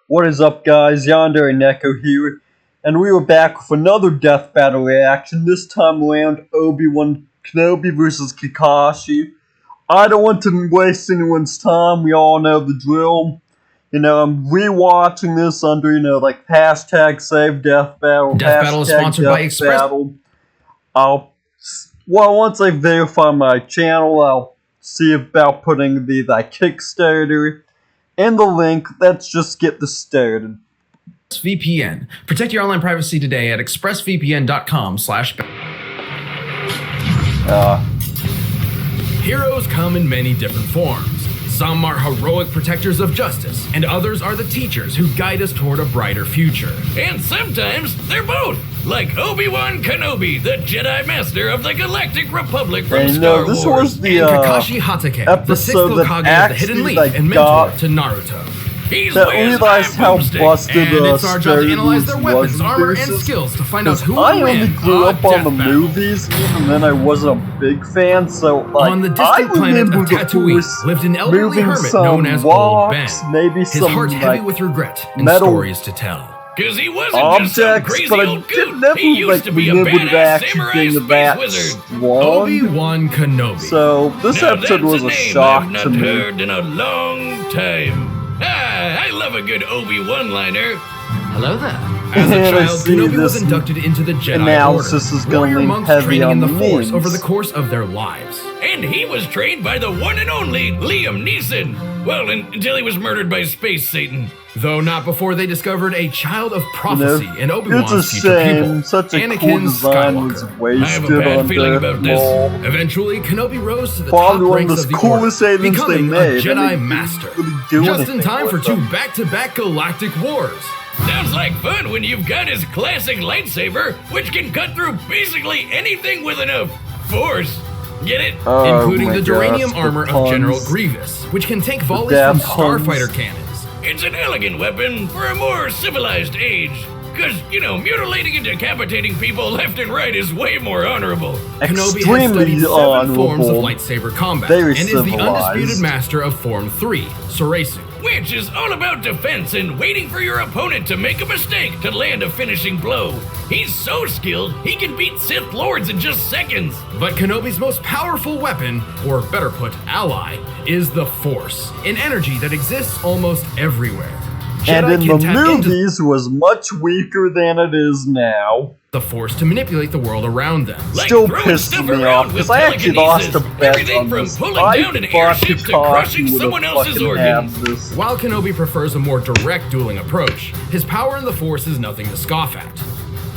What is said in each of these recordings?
What is up, guys? Yonder and Neko here, and we are back with another death battle reaction. This time around, Obi-Wan Kenobi versus Kakashi. I don't want to waste anyone's time. We all know the drill. I'm rewatching this under, hashtag save death battle. Death battle is sponsored by Express. Battle. Once I verify my channel, I'll see about putting the Kickstarter in the link. Let's just get this started. VPN. Protect your online privacy today at expressvpn.com/. Heroes come in many different forms. Some are heroic protectors of justice, and others are the teachers who guide us toward a brighter future. And sometimes they're both, like Obi-Wan Kenobi, the Jedi Master of the Galactic Republic from Star this Wars. was the and Kakashi Hatake, the sixth episode that Hokage of the Hidden Leaf and mentor to Naruto. He's that wearing realized how busted And it's our job to analyze their weapons, was armor, and versus- skills to find out who I will only win grew a up on death the battle. movies, even then I wasn't a big fan, so On the distant planet of Tatooine lived an elderly hermit known as Old Ben. Maybe His some heart heavy with regret and metal stories to tell. Because he wasn't just some objects, crazy but I old did goot. never He used to be a remember the badass action samurai thing space that wizard. long. Obi-Wan Kenobi. So this Now episode that's was a a name shock I've not to me. heard in a long time. I love a good Obi-One-liner. Hello there. As a And I child, see Kenobi was this inducted into the Jedi analysis Order, is gonna warrior lean monks heavy training on in the the Force names. over the course of their lives. And he was trained by the one and only Liam Neeson. Well, until he was murdered by Space Satan. Though not before they discovered a child of prophecy in It's a Obi-Wan's future shame. pupil, Such a Anakin cool design was Skywalker. wasted I have a bad on feeling Darth about this. Maul. Eventually, Kenobi rose to the Probably top one of ranks the of the coolest Order, aliens they becoming made. a They Jedi didn't Master. really do Just in anything time for with two them. back-to-back galactic wars. Sounds like fun when you've got his classic lightsaber, which can cut through basically anything with enough force. Get it? Oh Including my the gosh, duranium the armor puns. of General Grievous, which can take volleys damn from puns. starfighter cannons. It's an elegant weapon for a more civilized age. Because, mutilating and decapitating people left and right is way more honorable. Kenobi has Extremely studied 7 forms of honorable. lightsaber combat Very and is the civilized. undisputed master of Form 3, Soresu. Which is all about defense and waiting for your opponent to make a mistake to land a finishing blow. He's so skilled, he can beat Sith Lords in just seconds. But Kenobi's most powerful weapon, or better put, ally, is the Force, an energy that exists almost everywhere. And Jedi in can the tap into movies was much weaker than it is now. the Force to manipulate the world around them. Like Still throwing pisses stuff me around off with because I actually lost a telekinesis. bet Everything on from this. pulling I down an thought airship to Kakashi crushing would someone have else's fucking organs. had this. While Kenobi prefers a more direct dueling approach, his power in the Force is nothing to scoff at.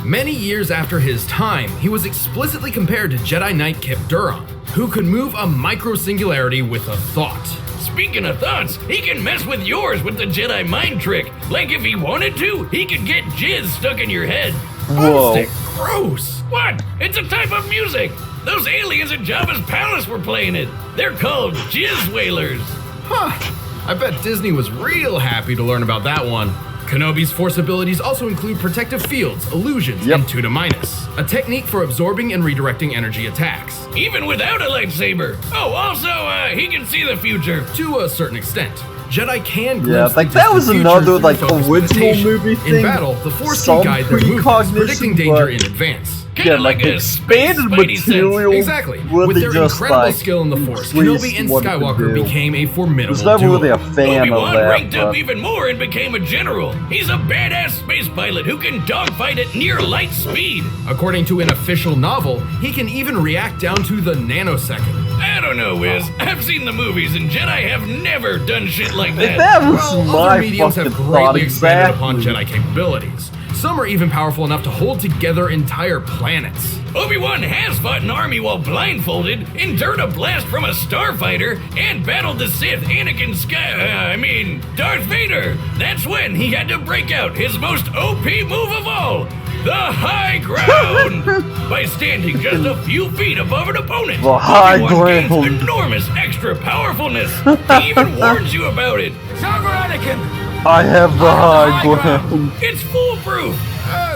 Many years after his time, he was explicitly compared to Jedi Knight Kip Duron, who could move a micro-singularity with a thought. Speaking of thoughts, he can mess with yours with the Jedi mind trick. Like if he wanted to, he could get jizz stuck in your head. Whoa. Stick. Gross. What? It's a type of music. Those aliens at Jabba's palace were playing it. They're called jizz whalers. Huh. I bet Disney was real happy to learn about that one. Kenobi's Force abilities also include protective fields, illusions, Yep. and Tuda Minus, a technique for absorbing and redirecting energy attacks. Even without a lightsaber. Oh, also, he can see the future. To a certain extent, Jedi can Yeah, glimpse like the that was distant another future like through focused original meditation. movie thing. In battle, the Force Some can guide their movements, precognition, predicting danger but- in advance. Kinda Yeah, like a expanded space Spidey sense. material. Exactly. Really With their just, incredible like, skill in the Force, increased Kenobi and what it could Skywalker do. became a I formidable was never duo. really a fan Obi-Wan of that. ranked up But even more and became a general. He's a badass space pilot who can dogfight at near light speed. According to an official novel, he can even react down to the nanosecond. I don't know, Wiz. I've seen the movies, and Jedi have never done shit like that. that was Well, my other mediums fucking have thought greatly expanded upon exactly. Jedi capabilities. Some are even powerful enough to hold together entire planets. Obi-Wan has fought an army while blindfolded, endured a blast from a starfighter, and battled the Sith Darth Vader. That's when he had to break out his most OP move of all, the high ground. By standing just a few feet above an opponent, The high Obi-Wan gains ground. enormous extra powerfulness. He even warns you about it. Stronger Anakin! I have the high ground. It's foolproof.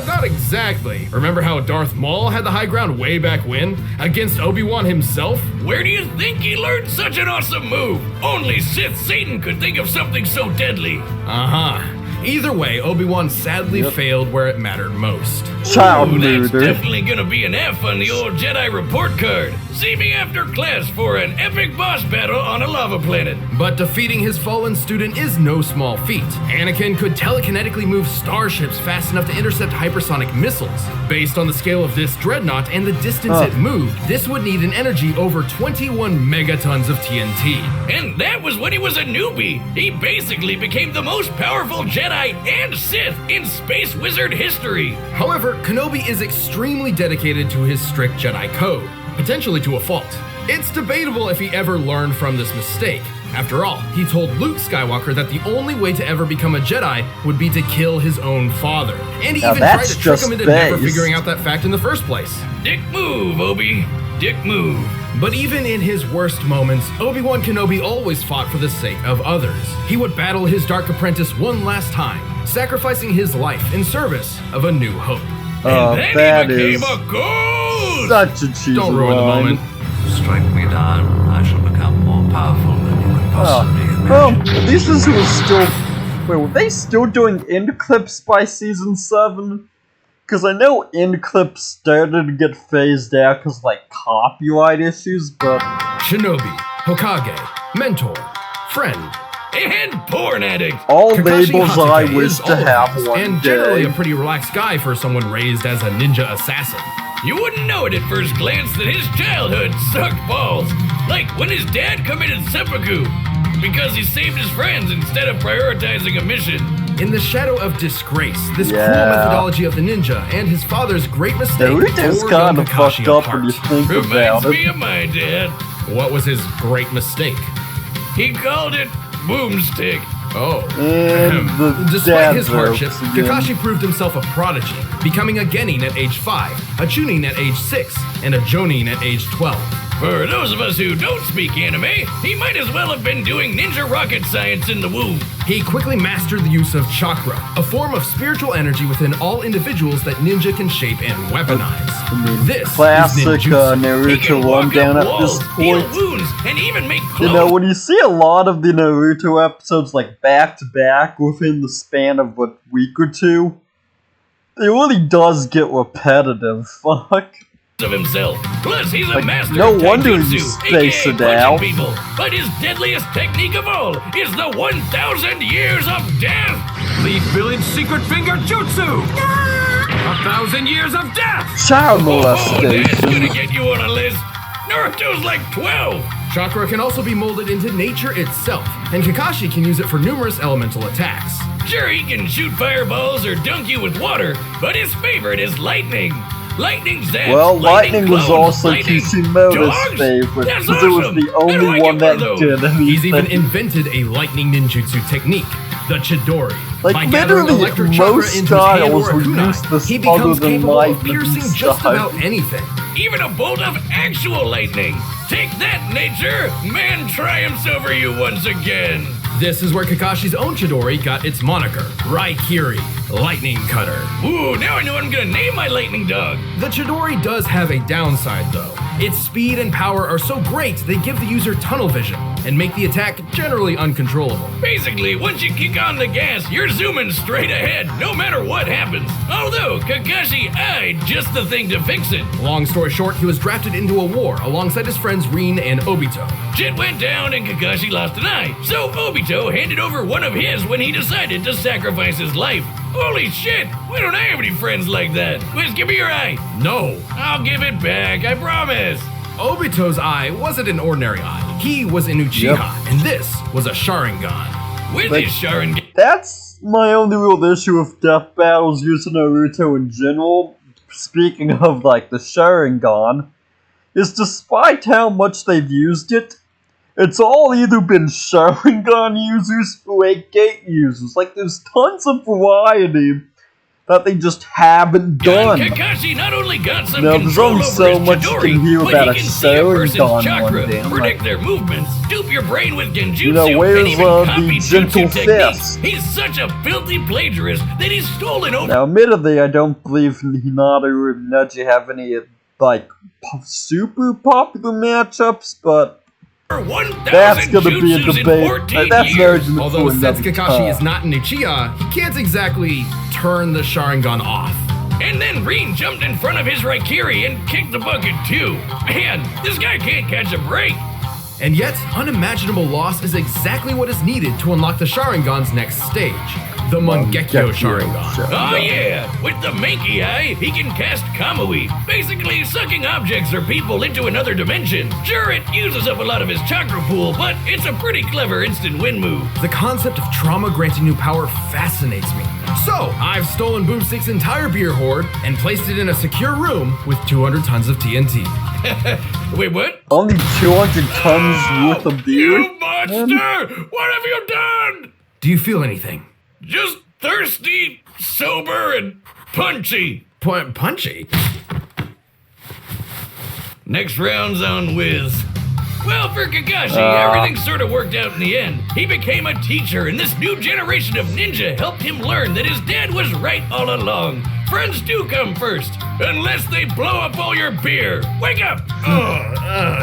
Not exactly. Remember how Darth Maul had the high ground way back when? Against Obi-Wan himself? Where do you think he learned such an awesome move? Only Sith Satan could think of something so deadly. Uh-huh. Either way, Obi-Wan sadly failed where it mattered most. Child Ooh, that's murder. definitely gonna be an F on the old Jedi report card. See me after class for an epic boss battle on a lava planet. But defeating his fallen student is no small feat. Anakin could telekinetically move starships fast enough to intercept hypersonic missiles. Based on the scale of this dreadnought and the distance it moved, this would need an energy over 21 megatons of TNT. And that was when he was a newbie. He basically became the most powerful Jedi and Sith in Space Wizard history. However, Kenobi is extremely dedicated to his strict Jedi code, potentially to a fault. It's debatable if he ever learned from this mistake. After all, he told Luke Skywalker that the only way to ever become a Jedi would be to kill his own father. And he Now even tried to that's trick him into never based. figuring out that fact in the first place. Dick move, Obi. Dick move. But even in his worst moments, Obi-Wan Kenobi always fought for the sake of others. He would battle his dark apprentice one last time, sacrificing his life in service of a new hope. Oh, Then that he became is a ghost. such a cheesy Don't ruin the line. moment. Strike me down, I shall become more powerful than you can possibly imagine. This is who is still. Wait, were they still doing end clips by season 7? Because I know end clips started to get phased out because, like, copyright issues, but. Shinobi, Hokage, mentor, friend. And porn addict. All Kakashi labels Hatake I is wish to all of have these, one and generally day. a pretty relaxed guy for someone raised as a ninja assassin. You wouldn't know it at first glance that his childhood sucked balls. Like when his dad committed seppuku because he saved his friends instead of prioritizing a mission. In the shadow of disgrace, this Yeah. cruel methodology of the ninja and his father's great mistake Naruto's tore kind young of Kakashi fucked up apart. when you think Reminds about me it. of my dad. What was his great mistake? He called it boomstick. Oh. And the Despite dad his hardships, jokes again. Kakashi proved himself a prodigy, becoming a Genin at age 5, a Chunin at age 6, and a Jonin at age 12. For those of us who don't speak anime, he might as well have been doing ninja rocket science in the womb. He quickly mastered the use of chakra, a form of spiritual energy within all individuals that ninja can shape and weaponize. This Classic is ninjutsu. He can Naruto walk rundown up at walls, this heal point. wounds, and even make You clothes. know, when you see a lot of the Naruto episodes like back to back within the span of a week or two, it really does get repetitive. Fuck. of himself. Plus, he's a Like, master no of wonder taijutsu, you space aka it punching out. people. But his deadliest technique of all is the 1,000 years of death. Leaf Village Secret Finger Jutsu! 1,000 years of death! Child Oh, that's gonna molestation. get you on a list. Naruto's like 12. Chakra can also be molded into nature itself, and Kakashi can use it for numerous elemental attacks. Sure, he can shoot fireballs or dunk you with water, but his favorite is lightning. Lightning zaps, Well, lightning was clones, also lightning Kishimoto's dogs. favorite, That's because it was awesome. the How do I only get one that of those? did anything. He's even invented a lightning ninjutsu technique, the Chidori. Like, By gathering literally, electric chakra most into his hand styles or a were kunai, useless he other becomes than capable of lightning piercing just style. about anything. Even a bolt of actual lightning. Take that, nature! Man triumphs over you once again. This is where Kakashi's own Chidori got its moniker, Raikiri, Lightning Cutter. Ooh, now I know what I'm gonna name my lightning dog. The Chidori does have a downside though. Its speed and power are so great they give the user tunnel vision and make the attack generally uncontrollable. Basically, once you kick on the gas, you're zooming straight ahead, no matter what happens. Although, Kakashi eyed just the thing to fix it. Long story short, he was drafted into a war alongside his friends Rin and Obito. Shit went down and Kakashi lost an eye, so Obito handed over one of his when he decided to sacrifice his life. Holy shit, why don't I have any friends like that? Wiz, give me your eye. No! I'll give it back, I promise. Obito's eye wasn't an ordinary eye. He was an Uchiha, and this was a Sharingan. With Like- his Sharingan. That's my only real issue with death battles using Naruto in general. Speaking of, like, the Sharingan, is despite how much they've used it, it's all either been Sharingan users or 8-gate users. Like, there's tons of variety that they just haven't done. Kakashi not only got some No, there's control only over so his much you Chidori, can hear but about he a can see a person's Sharingan chakra, one damn, predict like- their movements, dupe your brain with genjutsu, You know, where's, and even copy the jutsu gentle techniques. fist? He's such a filthy plagiarist that he's stolen over. Now, admittedly, I don't believe Hinata or Neji have any, like, super popular matchups, but 1,000 That's gonna be a jutsus in debate. 14 That's an years. argument Although for since another Kakashi time. is not an Uchiha, he can't exactly turn the Sharingan off. And then Rin jumped in front of his Raikiri and kicked the bucket too. Man, this guy can't catch a break. And yet, unimaginable loss is exactly what is needed to unlock the Sharingan's next stage, the Mangekyo Sharingan. Oh yeah, with the Mankey Eye, he can cast Kamui, basically sucking objects or people into another dimension. Sure, it uses up a lot of his chakra pool, but it's a pretty clever instant win move. The concept of trauma granting new power fascinates me. So, I've stolen Boomstick's entire beer hoard and placed it in a secure room with 200 tons of TNT. Wait, what? Only 200 tons worth of beer? You monster! What have you done? Do you feel anything? Just thirsty, sober, and punchy. Punchy? Next round's on Wiz. Well, for Kakashi, everything sort of worked out in the end. He became a teacher, and this new generation of ninja helped him learn that his dad was right all along. Friends do come first, unless they blow up all your beer. Wake up!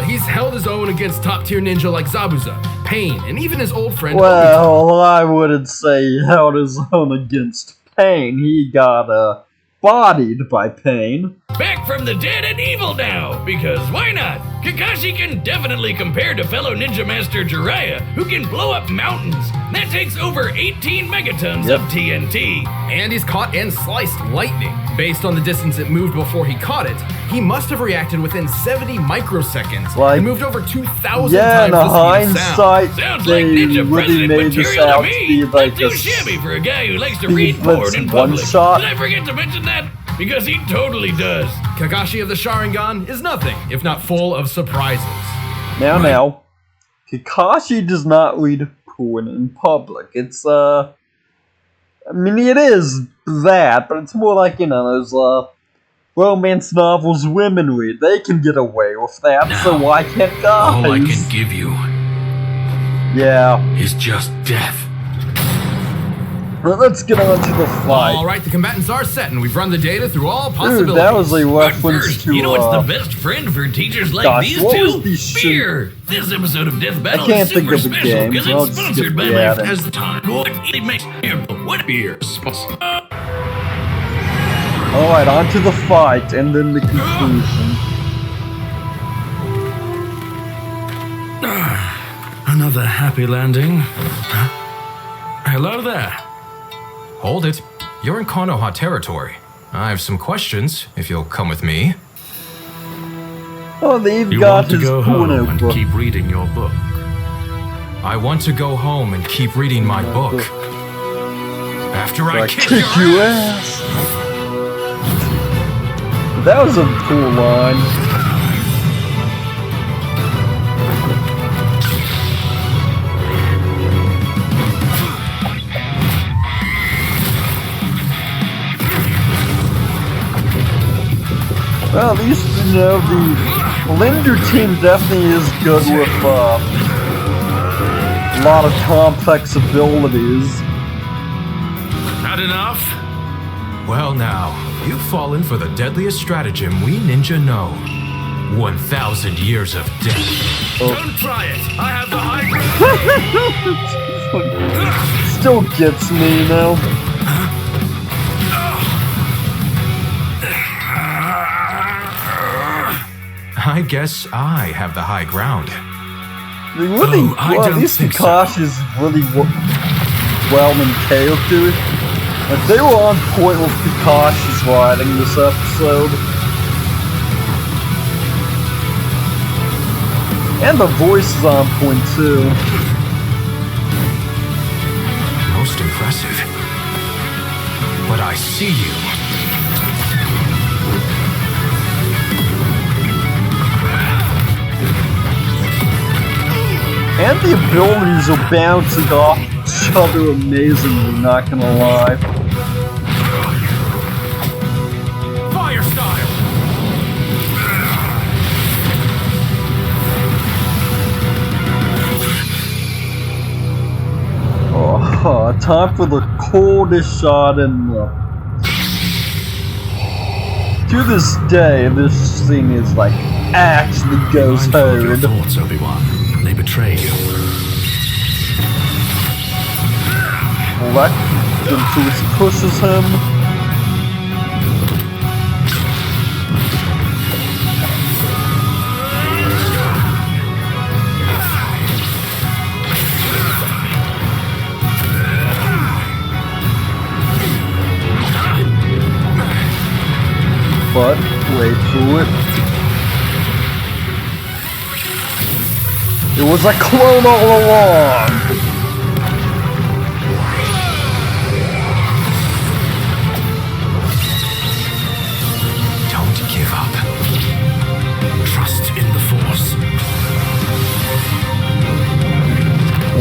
He's held his own against top-tier ninja like Zabuza, Pain, and even his old friend Obito. Well, I wouldn't say he held his own against Pain. He got, bodied by Pain. Back from the dead and evil now, because why not? Kakashi can definitely compare to fellow ninja master Jiraiya, who can blow up mountains. That takes over 18 megatons of TNT. And he's caught and sliced lightning. Based on the distance it moved before he caught it, he must have reacted within 70 microseconds and moved over 2,000 Yeah, in times the speed of sound. hindsight, Sounds they like Ninja really President made this material out to to me. be like Not too a shabby for a guy who likes to speed read blitz porn in one public. shot. Did I forget to mention that? Because he totally does. Kakashi of the Sharingan is nothing if not full of surprises. Now, Kakashi does not read porn in public. It's, I mean, it is that, but it's more like, you know, those, romance novels women read. They can get away with that, so why can't guys? All I can give you Yeah. is just death. Well, let's get on to the fight. Alright, the combatants are set and we've run the data through all possibilities. Dude, that was a But reference first, to, you know what's the best friend for teachers like gosh, these what was two? the shit? Beer! This episode of Death Battle can't is think super of the special game, because so I'll it's just sponsored skip by the my ad. as the time. What it makes what beer? Alright, on to the fight, and then the conclusion. Another happy landing. Hello there. Hold it. You're in Konoha territory. I have some questions, if you'll come with me. Oh, they've You got want to his go home porno and book. keep reading your book. I want to go home and keep reading my book. After I Like, kick kick your your ass. That was a cool line. Well, at least, you know, the Linder team definitely is good with, a lot of complex abilities. Not enough? Well now, you've fallen for the deadliest stratagem we ninja know. 1,000 years of death. Don't try it. I have the high ground. Still gets me, you know. I guess I have the high ground. They really, Oh, I well, at don't least think so. Kakashi's really well in character. Like, they were on point with Kakashi's writing this episode. And the voice is on point too. Most impressive. But I see you. And the abilities are bouncing off each other amazingly, not gonna lie. Fire style! Oh, time for the coldest shot in the... To this day, this scene is like, actually goes Mindful of your hard. thoughts, Obi-Wan. they betray you. Electrolysis pushes him. But wait for it. It was a clone all along! Don't give up. Trust in the Force.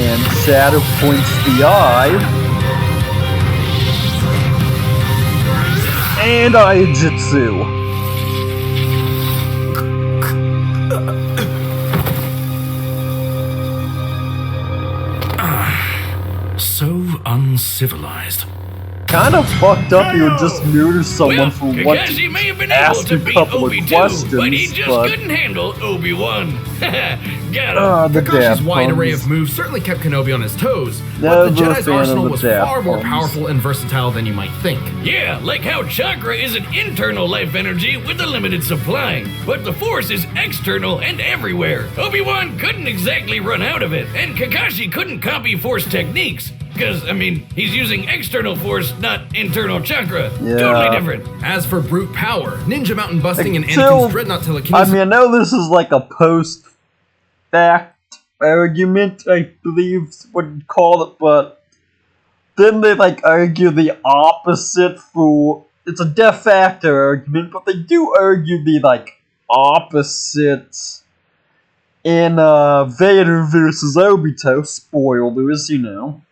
And Shadow points the eye. And Aijutsu. So uncivilized. Kind of fucked up you would just murder someone for Kakashi wanting may have been to able ask to a beat couple Obi of too, questions, but he just but couldn't handle Obi-Wan. Got him. the Kakashi's dad wide array puns. of moves certainly kept Kenobi on his toes, but Never the a Jedi's fan of arsenal the was dad far more puns. powerful and versatile than you might think. Yeah, like how chakra is an internal life energy with a limited supply, but the Force is external and everywhere. Obi-Wan couldn't exactly run out of it, and Kakashi couldn't copy Force techniques. Because, I mean, he's using external force, not internal chakra. Yeah. Totally different. As for brute power, ninja mountain busting and Until- Anakin's dreadnought I telekinesis. mean, I know this is like a post-fact argument, I believe is what you'd call it, but then they like argue the opposite for... It's a de facto argument, but they do argue the like opposite in Vader versus Obito. Spoilers, you know.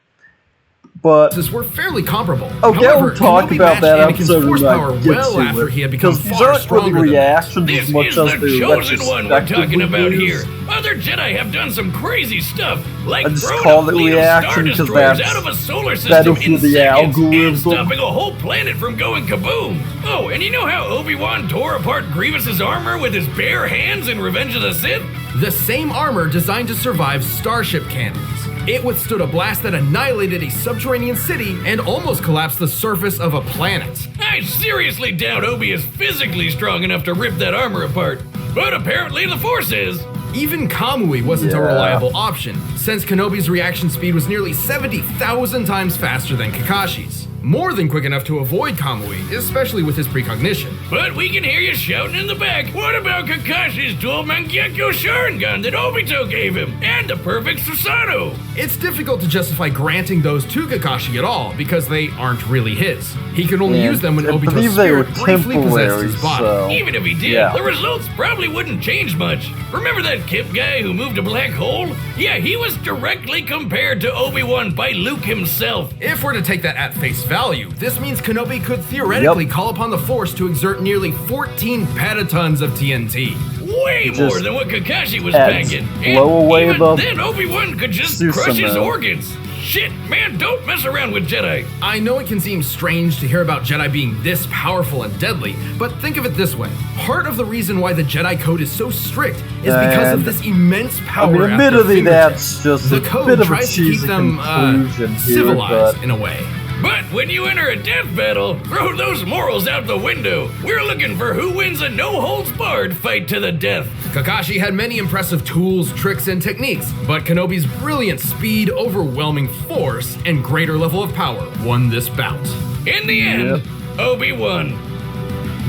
But were fairly comparable. okay, However, we'll talk Kenobi about matched that Anakin's episode force when I power get well to after it, he had become because these far aren't really stronger than that. reactions This as much is as the they're chosen one we're talking about here. retrospective Other Jedi have done some crazy stuff, like I just throwing call a it fleet of reaction Star 'cause Destroyers that's out of a solar better system for in the seconds and algorithm. stopping a whole planet from going kaboom. Oh, and you know how Obi-Wan tore apart Grievous's armor with his bare hands in Revenge of the Sith? The same armor designed to survive starship cannons. It withstood a blast that annihilated a subterranean city and almost collapsed the surface of a planet. I seriously doubt Obi is physically strong enough to rip that armor apart. But apparently the Force is. Even Kamui wasn't a Yeah. reliable option, since Kenobi's reaction speed was nearly 70,000 times faster than Kakashi's. More than quick enough to avoid Kamui, especially with his precognition. But we can hear you shouting in the back. What about Kakashi's dual Mangekyo Sharingan that Obito gave him? And the perfect Susanoo? It's difficult to justify granting those to Kakashi at all, because they aren't really his. He could only And use them when I Obito's believe they were spirit briefly possessed temporary, his body. so... Even if he did, yeah. the results probably wouldn't change much. Remember that Kip guy who moved a black hole? Yeah, he was directly compared to Obi-Wan by Luke himself. If we're to take that at face value, this means Kenobi could theoretically call upon the Force to exert nearly 14 petatons of TNT. Way Just more than what Kakashi was adds packing. blow away even the then Obi-Wan could just Susanoo. crush his organs. Shit, man, don't mess around with Jedi. I know it can seem strange to hear about Jedi being this powerful and deadly, but think of it this way. Part of the reason why the Jedi Code is so strict is because of And- this immense power I mean, at their admittedly, fingertips. that's just The a code bit of a tries to keep cheesy them conclusion here, civilized but... in a way. But when you enter a death battle, throw those morals out the window. We're looking for who wins a no-holds-barred fight to the death. Kakashi had many impressive tools, tricks, and techniques, but Kenobi's brilliant speed, overwhelming force, and greater level of power won this bout. In the end, Obi-Wan.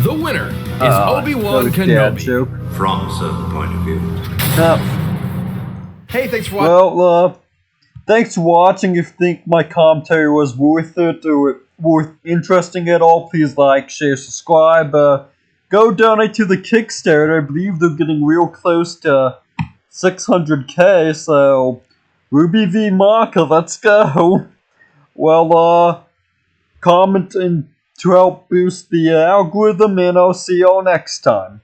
The winner is Obi-Wan another dad Kenobi. joke. From a certain point of view. Hey, thanks for watching. Well, thanks for watching. If you think my commentary was worth it or worth interesting at all, please like, share, subscribe. Go donate to the Kickstarter. I believe they're getting real close to 600k, so Ruby v. Maka, let's go. Well, comment and to help boost the algorithm, and I'll see y'all next time.